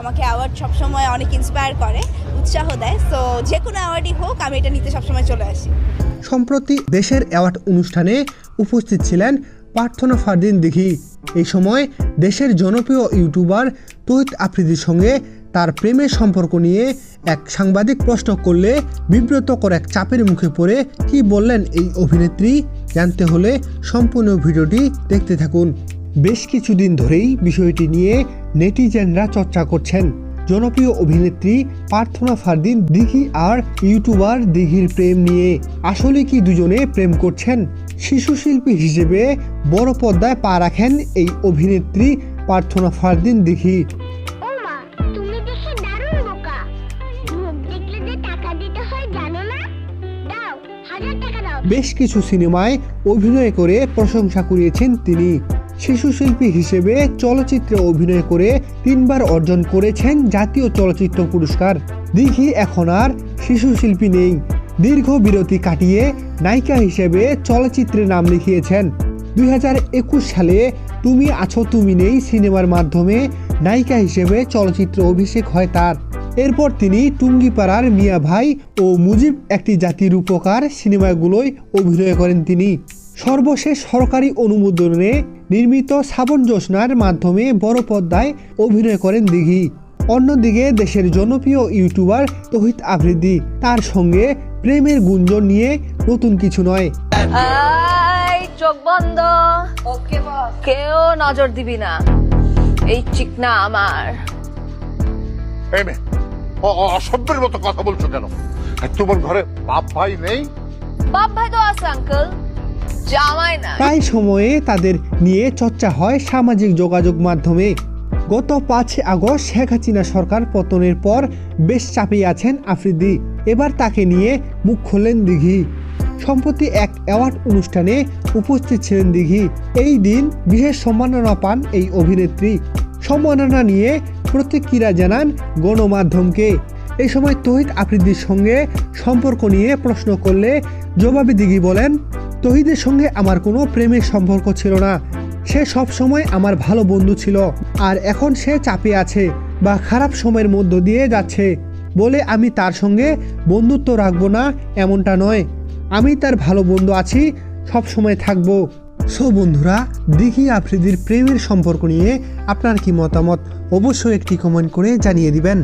আমাকে অ্যাওয়ার্ড সবসময় অনেক ইন্সপায়ার করে, উৎসাহ দেয়। সো যে কোনো অ্যাওয়ার্ডই হোক আমি এটা নিতে সবসময় চলে আসি। সম্প্রতি দেশের অ্যাওয়ার্ড অনুষ্ঠানে উপস্থিত ছিলেন প্রার্থনা ফারদিন দিঘি। এই সময় দেশের জনপ্রিয় ইউটিউবার তৌহিদ আফ্রিদির সঙ্গে তার প্রেমের সম্পর্ক নিয়ে এক সাংবাদিক প্রশ্ন করলে বিব্রতকর এক চাপের মুখে পড়ে কি বললেন এই অভিনেত্রী, জানতে হলে সম্পূর্ণ ভিডিওটি দেখতে থাকুন। বেশ কিছুদিন ধরেই বিষয়টি নিয়ে নেটিজেনরা চর্চা করছেন। জনপ্রিয় অভিনেত্রী প্রার্থনা ফারদিন দিঘি আর ইউটিউবার দিঘির প্রেম নিয়ে। আসলে কি দুজনে প্রেম করছেন? শিশু শিল্পী হিসেবে বড় পর্দায় পা রাখেন এই অভিনেত্রী প্রার্থনা ফারদিন দিঘি। বেশ কিছু সিনেমায় অভিনয় করে প্রশংসা কুড়িয়েছেন তিনি। শিশু শিল্পী হিসেবে চলচ্চিত্রে অভিনয় করে 3 বার অর্জন করেছেন জাতীয় চলচ্চিত্র পুরস্কার। দিঘি এখন আর শিশু শিল্পী নেই। দীর্ঘ বিরতি কাটিয়ে নায়িকা হিসেবে চলচ্চিত্রে নাম লিখিয়েছেন। 2021 সালে তুমি আছো তুমি নেই সিনেমার মাধ্যমে নায়িকা হিসেবে চলচ্চিত্র অভিষেক হয় তার। এরপর তিনি টুঙ্গিপাড়ার মিয়া ভাই ও মুজিব একটি জাতির উপকার সিনেমাগুলোয় অভিনয় করেন তিনি। সর্বশেষ সরকারি অনুমোদনে নির্মিত শ্রাবণ জ্যোৎস্নার মাধ্যমে বড় পর্দায় অভিনয় করেন দিঘি। অন্যদিকে দেশের জনপ্রিয় ইউটিউবার তৌহিদ আফ্রিদি, তার সঙ্গে প্রেমের গুঞ্জন নিয়ে নতুন কিছু নয়। চোখ বন্ধ, কেউ নজর দিবি না, এই চিকনা আমার। অসভ্যের মতো কথা বলছো কেন? তোমার ঘরে বাপ ভাই নেই? বাপ ভাই তো আছে আঙ্কেল, জামাই না। প্রায় সময়ে তাদের নিয়ে চর্চা হয় সামাজিক যোগাযোগ মাধ্যমে। গত 5 আগস্ট শেখ হাসিনা সরকার পতনের পর বেশ চাপে আছেন আফ্রিদি। এবার তাকে নিয়ে মুখ খুললেন দিঘি। সম্প্রতি এক অ্যাওয়ার্ড অনুষ্ঠানে উপস্থিত ছিলেন দিঘি। এই দিন বিশেষ সম্মাননা পান এই অভিনেত্রী। সম্মাননা নিয়ে প্রতিক্রিয়া জানান গণমাধ্যমকে। এই সময় তৌহিদ আফ্রিদির সঙ্গে সম্পর্ক নিয়ে প্রশ্ন করলে জবাবে দিঘি বলেন, তৌহিদের সঙ্গে আমার কোনো প্রেমের সম্পর্ক ছিল না। সে সব সময় আমার ভালো বন্ধু ছিল। আর এখন সে চাপে আছে বা খারাপ সময়ের মধ্য দিয়ে যাচ্ছে বলে আমি তার সঙ্গে বন্ধুত্ব রাখবো না এমনটা নয়। আমি তার ভালো বন্ধু আছি, সব সময় থাকবো। সো বন্ধুরা, দিঘি আফ্রিদির প্রেমের সম্পর্ক নিয়ে আপনার কি মতামত অবশ্যই একটি কমেন্ট করে জানিয়ে দিবেন।